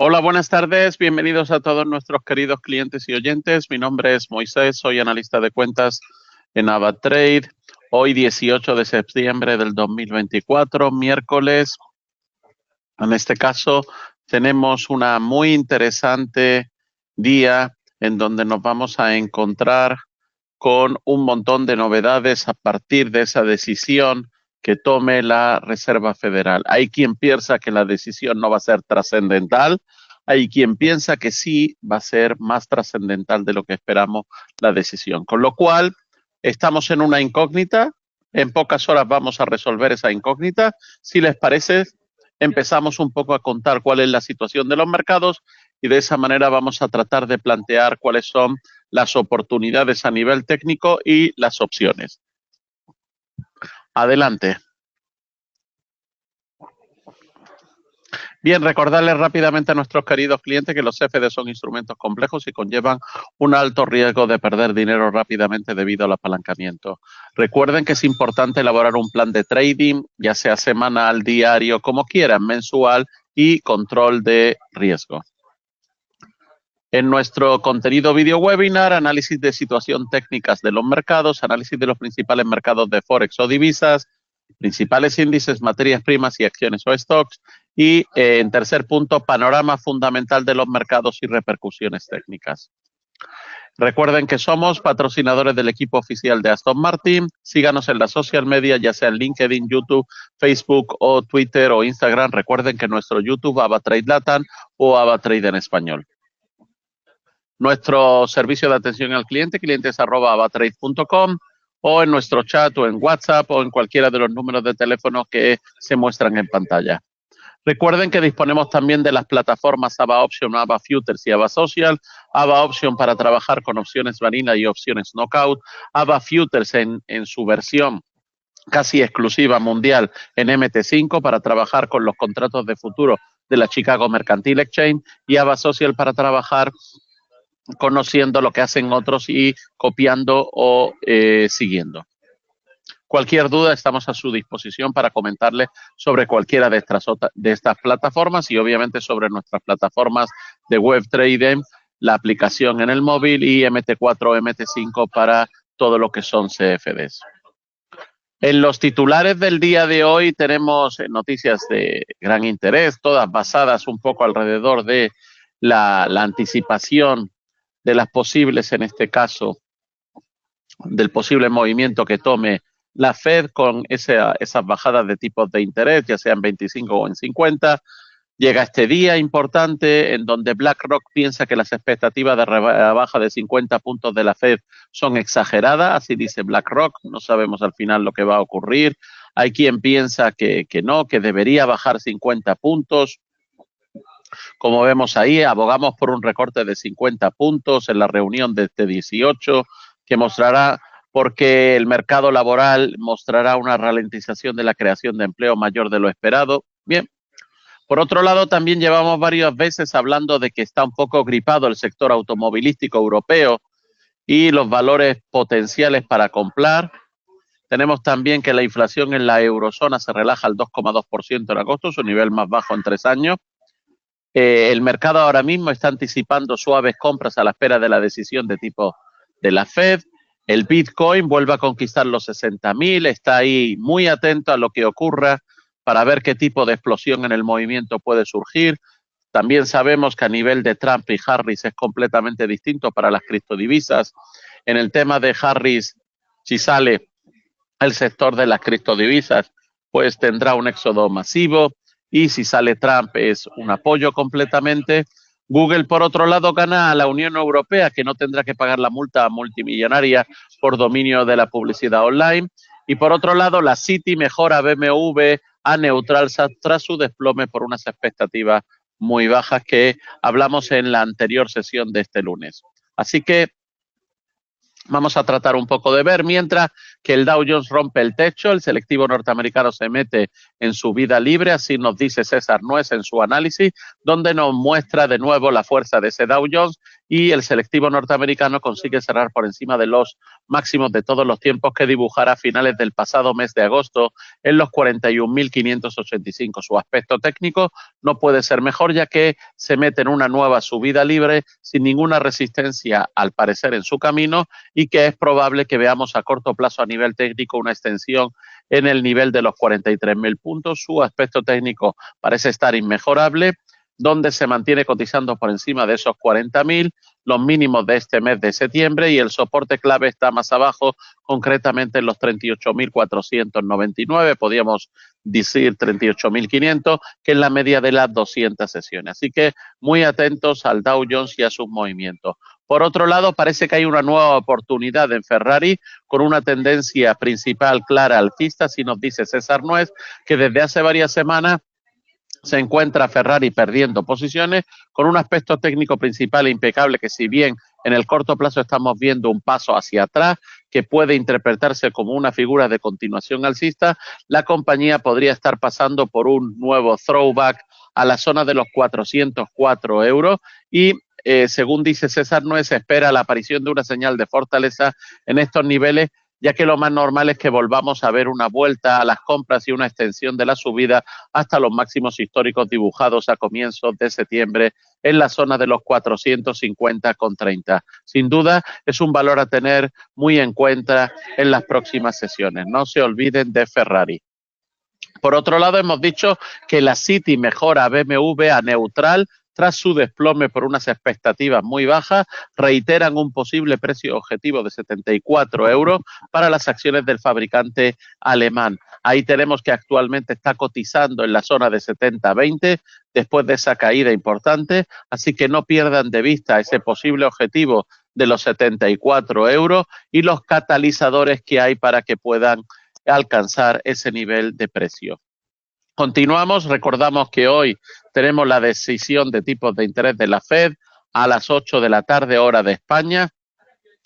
Hola, buenas tardes. Bienvenidos a todos nuestros queridos clientes y oyentes. Mi nombre es Moisés, soy analista de cuentas en AvaTrade. Hoy 18 de septiembre del 2024, miércoles. En este caso tenemos una muy interesante día en donde nos vamos a encontrar con un montón de novedades a partir de esa decisión que tome la Reserva Federal. Hay quien piensa que la decisión no va a ser trascendental, hay quien piensa que sí va a ser más trascendental de lo que esperamos la decisión. Con lo cual, estamos en una incógnita. En pocas horas vamos a resolver esa incógnita. Si les parece, empezamos un poco a contar cuál es la situación de los mercados y de esa manera vamos a tratar de plantear cuáles son las oportunidades a nivel técnico y las opciones. Adelante. Bien, recordarles rápidamente a nuestros queridos clientes que los CFD son instrumentos complejos y conllevan un alto riesgo de perder dinero rápidamente debido al apalancamiento. Recuerden que es importante elaborar un plan de trading, ya sea semanal, diario, como quieran, mensual y control de riesgo. En nuestro contenido video webinar, análisis de situación técnicas de los mercados, análisis de los principales mercados de Forex o divisas, principales índices, materias primas y acciones o stocks. Y en tercer punto, panorama fundamental de los mercados y repercusiones técnicas. Recuerden que somos patrocinadores del equipo oficial de Aston Martin. Síganos en las social media, ya sea en LinkedIn, YouTube, Facebook o Twitter o Instagram. Recuerden que nuestro YouTube, AvaTrade Latam o AvaTrade en español. Nuestro servicio de atención al cliente, clientes@avatrade.com, o en nuestro chat o en WhatsApp o en cualquiera de los números de teléfono que se muestran en pantalla. Recuerden que disponemos también de las plataformas Ava Option, Ava Futures y Ava Social. Ava Option para trabajar con opciones vanilla y opciones knockout. Ava Futures en su versión casi exclusiva mundial en MT5 para trabajar con los contratos de futuro de la Chicago Mercantile Exchange. Y Ava Social para trabajar conociendo lo que hacen otros y copiando o siguiendo. Cualquier duda, estamos a su disposición para comentarles sobre cualquiera de estas plataformas y obviamente sobre nuestras plataformas de web trading, la aplicación en el móvil y MT4 o MT5 para todo lo que son CFDs. En los titulares del día de hoy tenemos noticias de gran interés, todas basadas un poco alrededor de la anticipación de las posibles, en este caso, del posible movimiento que tome la Fed con esas bajadas de tipos de interés, ya sea en 25 o en 50. Llega este día importante en donde BlackRock piensa que las expectativas de rebaja de 50 puntos de la Fed son exageradas, así dice BlackRock, no sabemos al final lo que va a ocurrir. Hay quien piensa que no, que debería bajar 50 puntos. Como vemos ahí, abogamos por un recorte de 50 puntos en la reunión de este 18, que mostrará, porque el mercado laboral mostrará una ralentización de la creación de empleo mayor de lo esperado. Bien. Por otro lado, también llevamos varias veces hablando de que está un poco gripado el sector automovilístico europeo y los valores potenciales para comprar. Tenemos también que la inflación en la eurozona se relaja al 2,2% en agosto, su nivel más bajo en 3 años. El mercado ahora mismo está anticipando suaves compras a la espera de la decisión de tipo de la Fed. El Bitcoin vuelve a conquistar los 60.000, está ahí muy atento a lo que ocurra para ver qué tipo de explosión en el movimiento puede surgir. También sabemos que a nivel de Trump y Harris es completamente distinto para las criptodivisas. En el tema de Harris, si sale el sector de las criptodivisas, pues tendrá un éxodo masivo. Y si sale Trump es un apoyo completamente. Google, por otro lado, gana a la Unión Europea, que no tendrá que pagar la multa multimillonaria por dominio de la publicidad online. Y por otro lado, la Citi mejora a BMW a neutral tras su desplome por unas expectativas muy bajas que hablamos en la anterior sesión de este lunes. Así que Vamos a tratar un poco de ver, mientras que el Dow Jones rompe el techo, el selectivo norteamericano se mete en subida libre, así nos dice César Nuez en su análisis, donde nos muestra de nuevo la fuerza de ese Dow Jones y el selectivo norteamericano consigue cerrar por encima de los máximos de todos los tiempos que dibujara a finales del pasado mes de agosto en los 41.585. Su aspecto técnico no puede ser mejor, ya que se mete en una nueva subida libre sin ninguna resistencia, al parecer, en su camino, y que es probable que veamos a corto plazo a nivel técnico una extensión en el nivel de los 43.000 puntos. Su aspecto técnico parece estar inmejorable, donde se mantiene cotizando por encima de esos 40.000, los mínimos de este mes de septiembre, y el soporte clave está más abajo, concretamente en los 38.499, podríamos decir 38.500, que es la media de las 200 sesiones. Así que muy atentos al Dow Jones y a sus movimientos. Por otro lado, parece que hay una nueva oportunidad en Ferrari con una tendencia principal clara alcista, así nos dice César Nuez, que desde hace varias semanas se encuentra Ferrari perdiendo posiciones con un aspecto técnico principal impecable, que si bien en el corto plazo estamos viendo un paso hacia atrás que puede interpretarse como una figura de continuación alcista, la compañía podría estar pasando por un nuevo throwback a la zona de los 404 euros y según dice César Nuez, se espera la aparición de una señal de fortaleza en estos niveles, ya que lo más normal es que volvamos a ver una vuelta a las compras y una extensión de la subida hasta los máximos históricos dibujados a comienzos de septiembre en la zona de los 450,30. Sin duda, es un valor a tener muy en cuenta en las próximas sesiones. No se olviden de Ferrari. Por otro lado, hemos dicho que la City mejora a BMW a neutral tras su desplome por unas expectativas muy bajas. Reiteran un posible precio objetivo de 74 euros para las acciones del fabricante alemán. Ahí tenemos que actualmente está cotizando en la zona de 70-20 después de esa caída importante, así que no pierdan de vista ese posible objetivo de los 74 euros y los catalizadores que hay para que puedan alcanzar ese nivel de precio. Continuamos, recordamos que hoy tenemos la decisión de tipos de interés de la Fed a las 8 de la tarde, hora de España.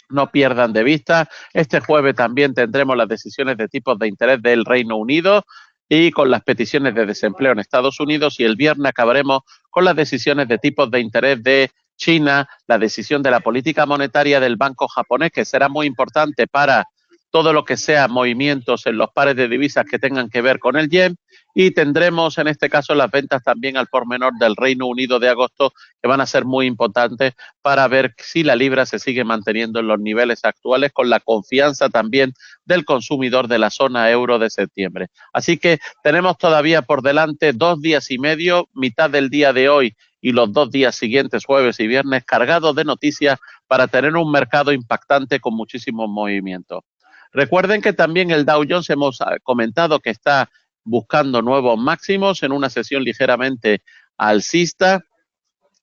No pierdan de vista. Este jueves también tendremos las decisiones de tipos de interés del Reino Unido y con las peticiones de desempleo en Estados Unidos, y el viernes acabaremos con las decisiones de tipos de interés de China, la decisión de la política monetaria del banco japonés, que será muy importante para todo lo que sea movimientos en los pares de divisas que tengan que ver con el yen, y tendremos en este caso las ventas también al por menor del Reino Unido de agosto, que van a ser muy importantes para ver si la libra se sigue manteniendo en los niveles actuales, con la confianza también del consumidor de la zona euro de septiembre. Así que tenemos todavía por delante 2 días y medio, mitad del día de hoy y los 2 días siguientes, jueves y viernes, cargados de noticias para tener un mercado impactante con muchísimos movimientos. Recuerden que también el Dow Jones hemos comentado que está buscando nuevos máximos en una sesión ligeramente alcista.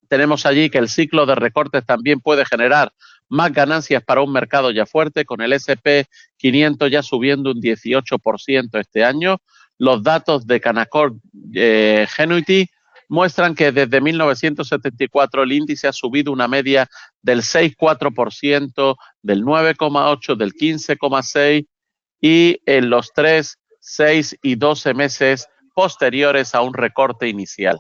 Tenemos allí que el ciclo de recortes también puede generar más ganancias para un mercado ya fuerte, con el S&P 500 ya subiendo un 18% este año. Los datos de Canaccord Genuity muestran que desde 1974 el índice ha subido una media del 6,4%, del 9,8%, del 15,6%, y en los 3, 6 y 12 meses posteriores a un recorte inicial.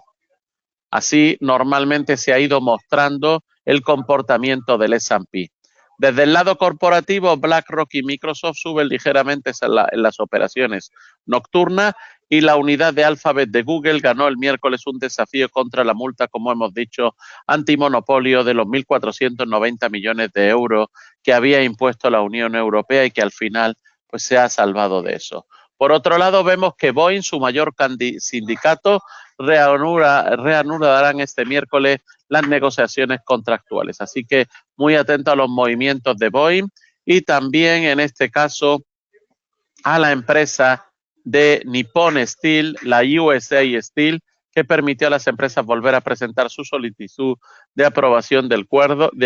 Así normalmente se ha ido mostrando el comportamiento del S&P. Desde el lado corporativo, BlackRock y Microsoft suben ligeramente en las operaciones nocturnas, y la unidad de Alphabet de Google ganó el miércoles un desafío contra la multa, como hemos dicho, antimonopolio de los 1.490 millones de euros que había impuesto la Unión Europea, y que al final pues se ha salvado de eso. Por otro lado, vemos que Boeing, su mayor sindicato, reanudarán este miércoles las negociaciones contractuales. Así que muy atento a los movimientos de Boeing, y también en este caso a la empresa de Nippon Steel, la USA Steel, que permitió a las empresas volver a presentar su solicitud de aprobación del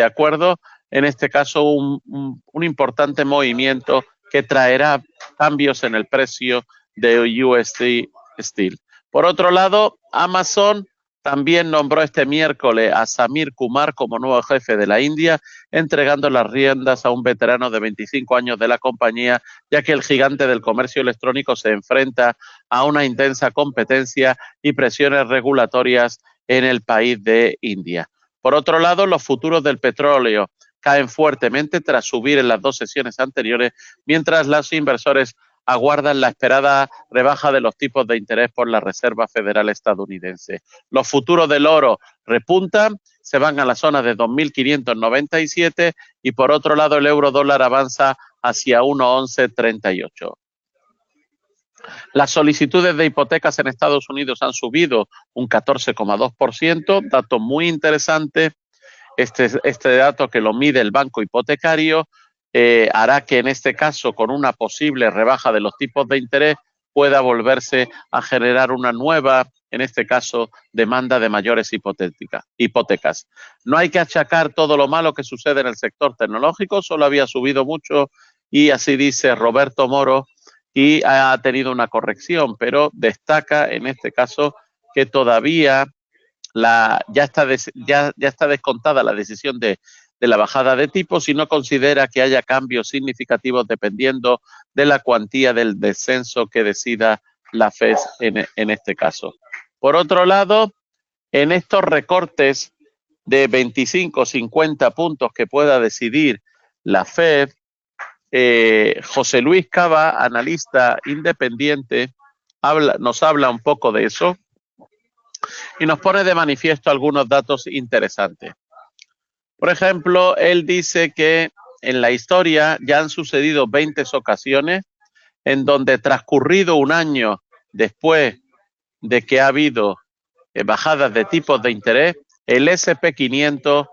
acuerdo. En este caso, un importante movimiento que traerá cambios en el precio de USA Steel. Por otro lado, Amazon También nombró este miércoles a Samir Kumar como nuevo jefe de la India, entregando las riendas a un veterano de 25 años de la compañía, ya que el gigante del comercio electrónico se enfrenta a una intensa competencia y presiones regulatorias en el país de India. Por otro lado, los futuros del petróleo caen fuertemente tras subir en las dos sesiones anteriores, mientras los inversores aguardan la esperada rebaja de los tipos de interés por la Reserva Federal estadounidense. Los futuros del oro repuntan, se van a la zona de 2.597 y por otro lado el euro dólar avanza hacia 1,1138. Las solicitudes de hipotecas en Estados Unidos han subido un 14,2%, dato muy interesante. Este dato que lo mide el banco hipotecario hará que en este caso, con una posible rebaja de los tipos de interés, pueda volverse a generar una nueva, en este caso, demanda de mayores hipotecas. No hay que achacar todo lo malo que sucede en el sector tecnológico, solo había subido mucho y así dice Roberto Moro y ha tenido una corrección, pero destaca en este caso que todavía ya está descontada la decisión de la bajada de tipos y no considera que haya cambios significativos dependiendo de la cuantía del descenso que decida la FED en este caso. Por otro lado, en estos recortes de 25 o 50 puntos que pueda decidir la FED, José Luis Cava, analista independiente, nos habla un poco de eso y nos pone de manifiesto algunos datos interesantes. Por ejemplo, él dice que en la historia ya han sucedido 20 ocasiones en donde transcurrido un año después de que ha habido bajadas de tipos de interés, el S&P 500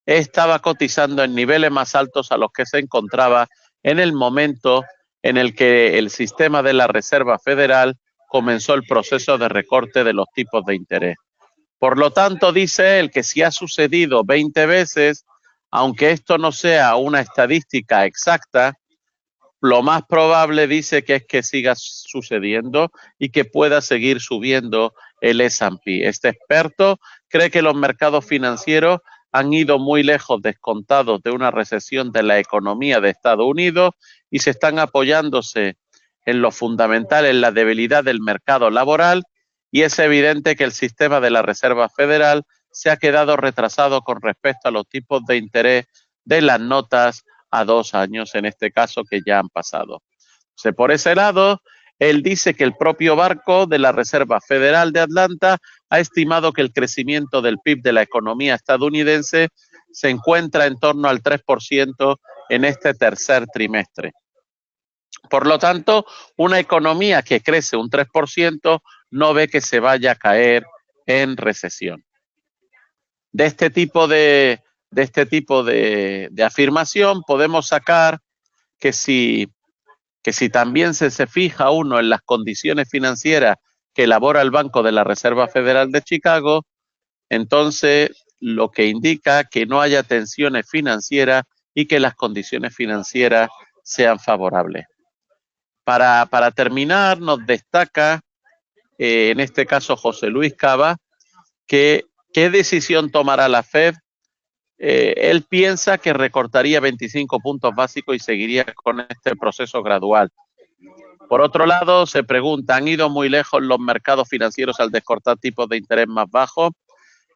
estaba cotizando en niveles más altos a los que se encontraba en el momento en el que el sistema de la Reserva Federal comenzó el proceso de recorte de los tipos de interés. Por lo tanto, dice él que si ha sucedido 20 veces, aunque esto no sea una estadística exacta, lo más probable dice que es que siga sucediendo y que pueda seguir subiendo el S&P. Este experto cree que los mercados financieros han ido muy lejos descontados de una recesión de la economía de Estados Unidos y se están apoyándose en lo fundamental, en la debilidad del mercado laboral, y es evidente que el sistema de la Reserva Federal se ha quedado retrasado con respecto a los tipos de interés de las notas a 2 años, en este caso, que ya han pasado. Entonces, por ese lado, él dice que el propio barco de la Reserva Federal de Atlanta ha estimado que el crecimiento del PIB de la economía estadounidense se encuentra en torno al 3% en este tercer trimestre. Por lo tanto, una economía que crece un 3% no ve que se vaya a caer en recesión. De este tipo de afirmación podemos sacar que si también se fija uno en las condiciones financieras que elabora el Banco de la Reserva Federal de Chicago, entonces lo que indica que no haya tensiones financieras y que las condiciones financieras sean favorables. Para terminar, nos destaca, en este caso José Luis Cava, que qué decisión tomará la FED. Él piensa que recortaría 25 puntos básicos y seguiría con este proceso gradual. Por otro lado, se pregunta, ¿han ido muy lejos los mercados financieros al descortar tipos de interés más bajos?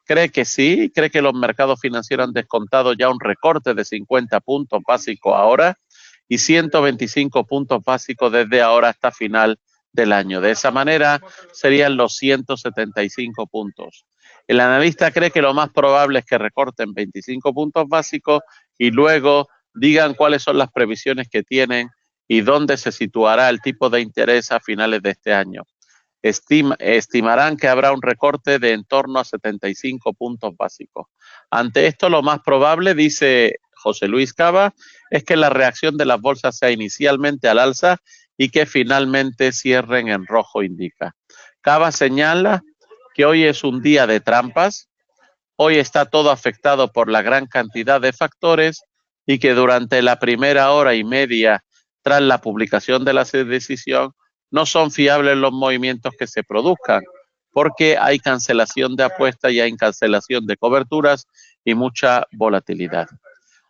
Cree que sí, cree que los mercados financieros han descontado ya un recorte de 50 puntos básicos ahora y 125 puntos básicos desde ahora hasta final del año. De esa manera serían los 175 puntos. El analista cree que lo más probable es que recorten 25 puntos básicos y luego digan cuáles son las previsiones que tienen y dónde se situará el tipo de interés a finales de este año. Estimarán que habrá un recorte de en torno a 75 puntos básicos. Ante esto, lo más probable, dice José Luis Cava, es que la reacción de las bolsas sea inicialmente al alza y que finalmente cierren en rojo, indica. Cava señala que hoy es un día de trampas, hoy está todo afectado por la gran cantidad de factores y que durante la primera hora y media tras la publicación de la decisión no son fiables los movimientos que se produzcan. porque hay cancelación de apuestas y hay cancelación de coberturas y mucha volatilidad.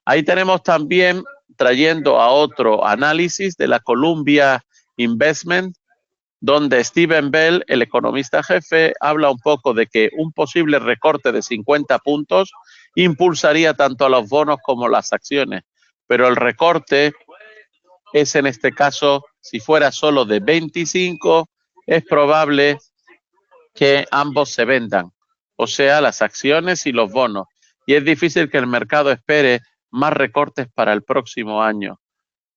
Ahí tenemos también, trayendo a otro análisis de la Columbia Investment, donde Steven Bell, el economista jefe, habla un poco de que un posible recorte de 50 puntos impulsaría tanto a los bonos como las acciones, pero el recorte es en este caso, si fuera solo de 25, es probable que ambos se vendan, o sea, las acciones y los bonos, y es difícil que el mercado espere más recortes para el próximo año.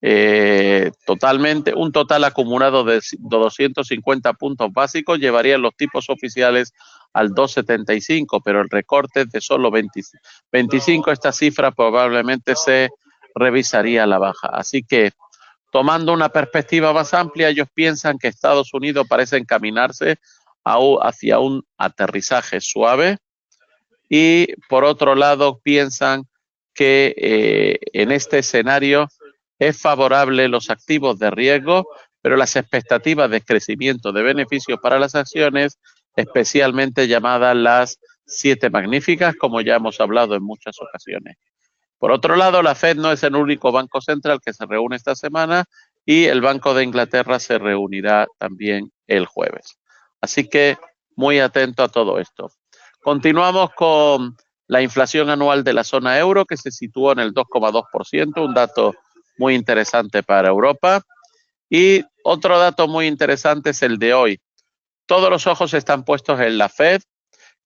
Un total acumulado de 250 puntos básicos llevaría los tipos oficiales al 2,75, pero el recorte es de solo 25. Esta cifra probablemente se revisaría a la baja. Así que, tomando una perspectiva más amplia, ellos piensan que Estados Unidos parece encaminarse hacia un aterrizaje suave, y por otro lado piensan que en este escenario es favorable los activos de riesgo, pero las expectativas de crecimiento de beneficios para las acciones, especialmente llamadas las 7 magníficas, como ya hemos hablado en muchas ocasiones. Por otro lado, la Fed no es el único banco central que se reúne esta semana, y el Banco de Inglaterra se reunirá también el jueves. Así que muy atento a todo esto. Continuamos con la inflación anual de la zona euro, que se situó en el 2,2%, un dato muy interesante para Europa. Y otro dato muy interesante es el de hoy. Todos los ojos están puestos en la Fed,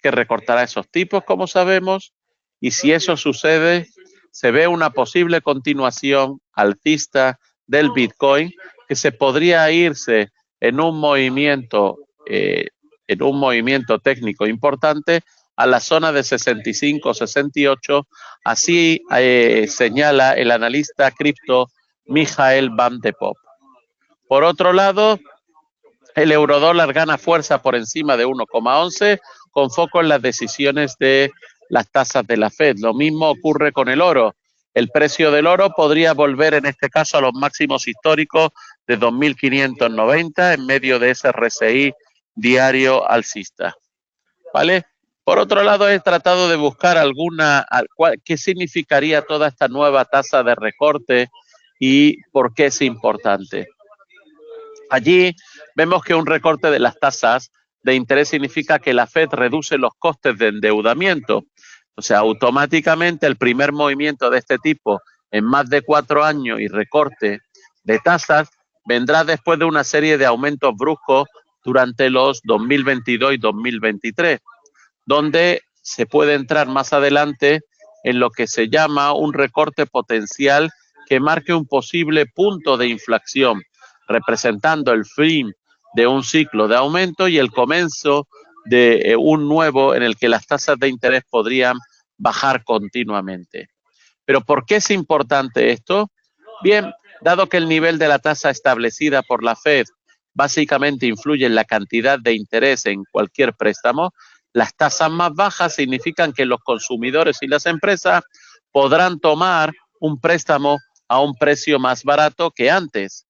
que recortará esos tipos, como sabemos, y si eso sucede, se ve una posible continuación alcista del Bitcoin, que se podría irse en un movimiento técnico importante a la zona de 65, 68, así señala el analista cripto Michael Van de Poppe. Por otro lado, el eurodólar gana fuerza por encima de 1,11, con foco en las decisiones de las tasas de la Fed. Lo mismo ocurre con el oro. El precio del oro podría volver en este caso a los máximos históricos de 2.590 en medio de ese RSI diario alcista. ¿Vale? Por otro lado, he tratado de buscar qué significaría toda esta nueva tasa de recorte y por qué es importante. Allí vemos que un recorte de las tasas de interés significa que la Fed reduce los costes de endeudamiento. O sea, automáticamente el primer movimiento de este tipo en más de 4 años y recorte de tasas vendrá después de una serie de aumentos bruscos durante los 2022 y 2023, donde se puede entrar más adelante en lo que se llama un recorte potencial que marque un posible punto de inflexión, representando el fin de un ciclo de aumento y el comienzo de un nuevo en el que las tasas de interés podrían bajar continuamente. ¿Pero por qué es importante esto? Bien, dado que el nivel de la tasa establecida por la Fed básicamente influye en la cantidad de interés en cualquier préstamo, las tasas más bajas significan que los consumidores y las empresas podrán tomar un préstamo a un precio más barato que antes.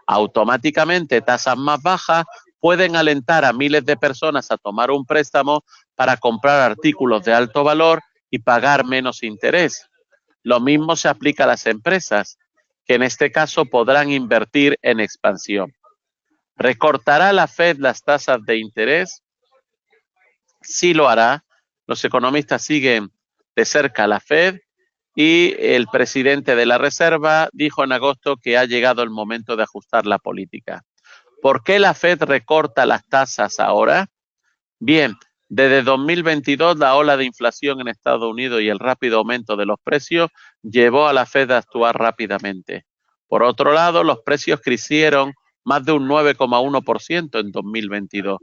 Automáticamente, tasas más bajas pueden alentar a miles de personas a tomar un préstamo para comprar artículos de alto valor y pagar menos interés. Lo mismo se aplica a las empresas, que en este caso podrán invertir en expansión. ¿Recortará la Fed las tasas de interés? Sí lo hará. Los economistas siguen de cerca a la Fed y el presidente de la Reserva dijo en agosto que ha llegado el momento de ajustar la política. ¿Por qué la Fed recorta las tasas ahora? Bien, desde 2022 la ola de inflación en Estados Unidos y el rápido aumento de los precios llevó a la Fed a actuar rápidamente. Por otro lado, los precios crecieron más de un 9,1% en 2022.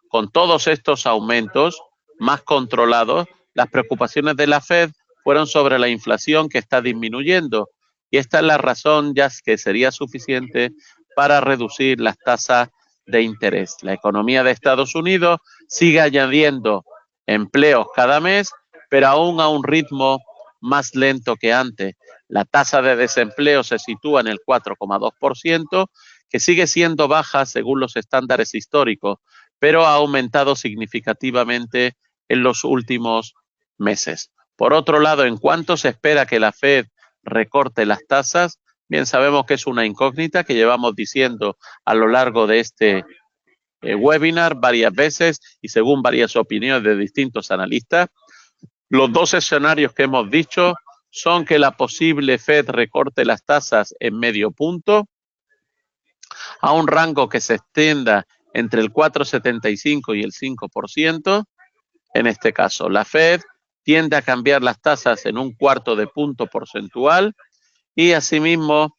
Con todos estos aumentos más controlados, las preocupaciones de la Fed fueron sobre la inflación, que está disminuyendo, y esta es la razón ya que sería suficiente para reducir las tasas de interés. La economía de Estados Unidos sigue añadiendo empleos cada mes, pero aún a un ritmo más lento que antes. La tasa de desempleo se sitúa en el 4,2%, que sigue siendo baja según los estándares históricos, pero ha aumentado significativamente en los últimos meses. Por otro lado, ¿en cuánto se espera que la Fed recorte las tasas? Bien, sabemos que es una incógnita que llevamos diciendo a lo largo de este webinar varias veces y según varias opiniones de distintos analistas. Los dos escenarios que hemos dicho son que la posible Fed recorte las tasas en medio punto a un rango que se extienda entre el 4,75 y el 5%. En este caso, la Fed tiende a cambiar las tasas en un cuarto de punto porcentual y asimismo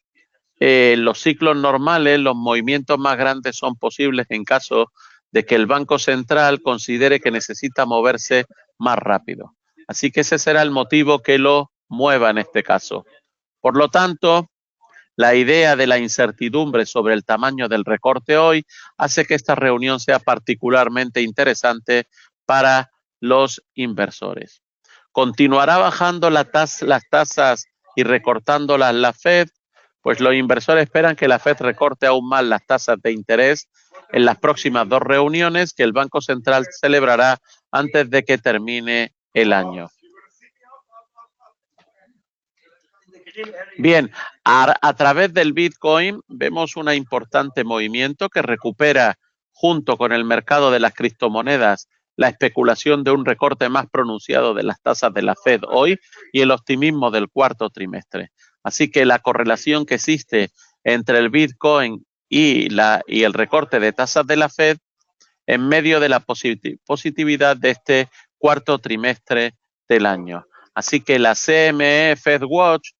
los ciclos normales, los movimientos más grandes son posibles en caso de que el Banco Central considere que necesita moverse más rápido. Así que ese será el motivo que lo mueva en este caso. Por lo tanto, la idea de la incertidumbre sobre el tamaño del recorte hoy hace que esta reunión sea particularmente interesante para los inversores. ¿Continuará bajando las tasas y recortándolas la Fed? Pues los inversores esperan que la Fed recorte aún más las tasas de interés en las próximas dos reuniones que el Banco Central celebrará antes de que termine el año. Bien, a través del Bitcoin vemos un importante movimiento que recupera junto con el mercado de las criptomonedas la especulación de un recorte más pronunciado de las tasas de la Fed hoy y el optimismo del cuarto trimestre. Así que la correlación que existe entre el Bitcoin y el recorte de tasas de la Fed en medio de la positividad de este cuarto trimestre del año. Así que la CME FedWatch,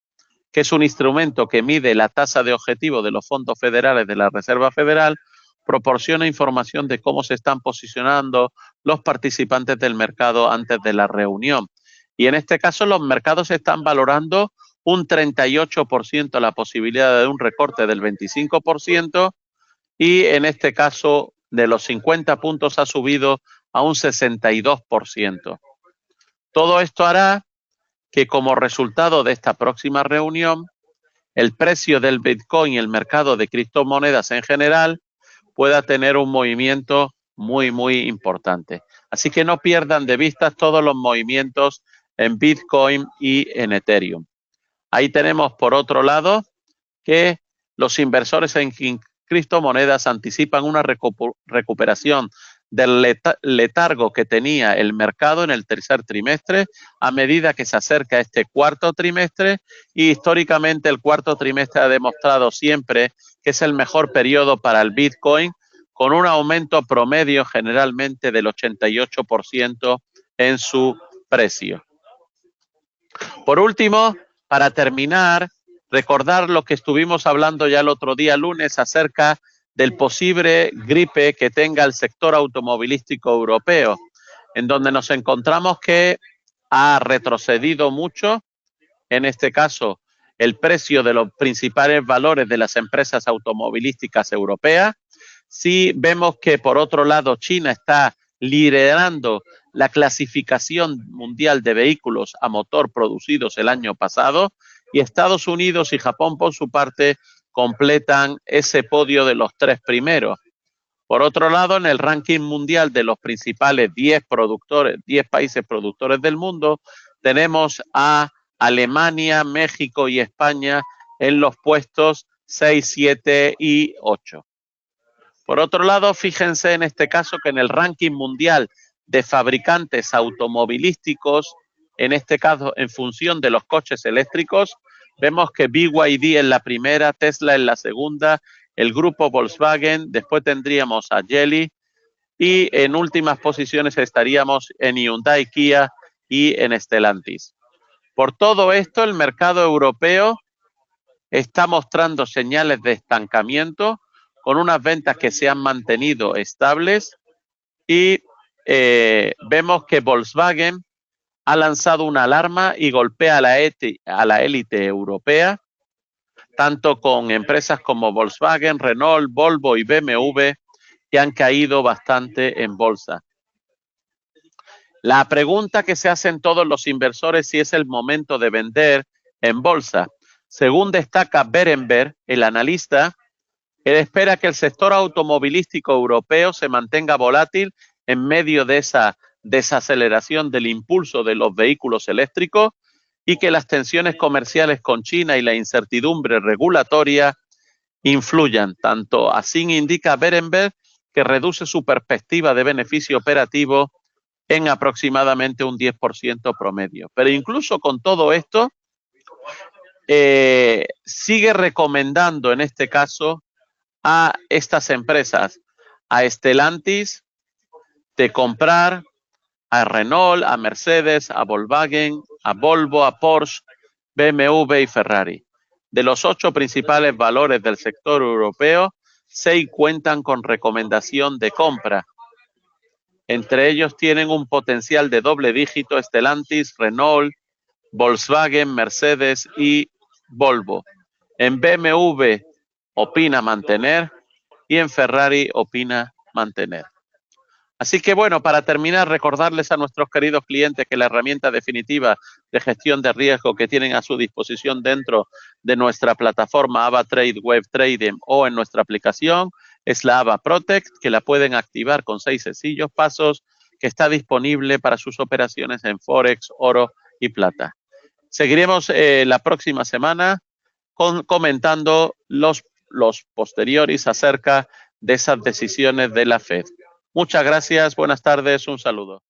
que es un instrumento que mide la tasa de objetivo de los fondos federales de la Reserva Federal, proporciona información de cómo se están posicionando los participantes del mercado antes de la reunión. Y en este caso los mercados están valorando un 38% la posibilidad de un recorte del 25% y en este caso de los 50 puntos ha subido a un 62%. Todo esto hará que como resultado de esta próxima reunión, el precio del Bitcoin y el mercado de criptomonedas en general pueda tener un movimiento muy, muy importante. Así que no pierdan de vista todos los movimientos en Bitcoin y en Ethereum. Ahí tenemos, por otro lado, que los inversores en criptomonedas anticipan una recuperación del letargo que tenía el mercado en el tercer trimestre a medida que se acerca este cuarto trimestre y históricamente el cuarto trimestre ha demostrado siempre que es el mejor periodo para el Bitcoin con un aumento promedio generalmente del 88% en su precio. Por último, para terminar, recordar lo que estuvimos hablando ya el otro día lunes acerca del posible gripe que tenga el sector automovilístico europeo, en donde nos encontramos que ha retrocedido mucho, en este caso, el precio de los principales valores de las empresas automovilísticas europeas. Sí vemos que, por otro lado, China está liderando la clasificación mundial de vehículos a motor producidos el año pasado y Estados Unidos y Japón, por su parte, completan ese podio de los tres primeros. Por otro lado, en el ranking mundial de los principales 10 países productores del mundo, tenemos a Alemania, México y España en los puestos 6, 7 y 8. Por otro lado, fíjense en este caso que en el ranking mundial de fabricantes automovilísticos, en este caso en función de los coches eléctricos, vemos que BYD es la primera, Tesla es la segunda, el grupo Volkswagen, después tendríamos a Geely y en últimas posiciones estaríamos en Hyundai, Kia y en Stellantis. Por todo esto, el mercado europeo está mostrando señales de estancamiento con unas ventas que se han mantenido estables y vemos que Volkswagen ha lanzado una alarma y golpea a la élite europea, tanto con empresas como Volkswagen, Renault, Volvo y BMW, que han caído bastante en bolsa. La pregunta que se hacen todos los inversores si es el momento de vender en bolsa. Según destaca Berenberg, el analista, Él espera que el sector automovilístico europeo se mantenga volátil en medio de esa desaceleración del impulso de los vehículos eléctricos y que las tensiones comerciales con China y la incertidumbre regulatoria influyan. Tanto así indica Berenberg, que reduce su perspectiva de beneficio operativo en aproximadamente un 10% promedio. Pero incluso con todo esto, sigue recomendando en este caso a estas empresas, a Stellantis, de comprar a Renault, a Mercedes, a Volkswagen, a Volvo, a Porsche, BMW y Ferrari. De los 8 principales valores del sector europeo, 6 cuentan con recomendación de compra. Entre ellos tienen un potencial de doble dígito Stellantis, Renault, Volkswagen, Mercedes y Volvo. En BMW opina mantener y en Ferrari opina mantener. Así que bueno, para terminar, recordarles a nuestros queridos clientes que la herramienta definitiva de gestión de riesgo que tienen a su disposición dentro de nuestra plataforma AvaTrade Web Trading o en nuestra aplicación es la Ava Protect, que la pueden activar con 6 sencillos pasos, que está disponible para sus operaciones en Forex, oro y plata. Seguiremos la próxima semana comentando los posteriores acerca de esas decisiones de la Fed. Muchas gracias, buenas tardes, un saludo.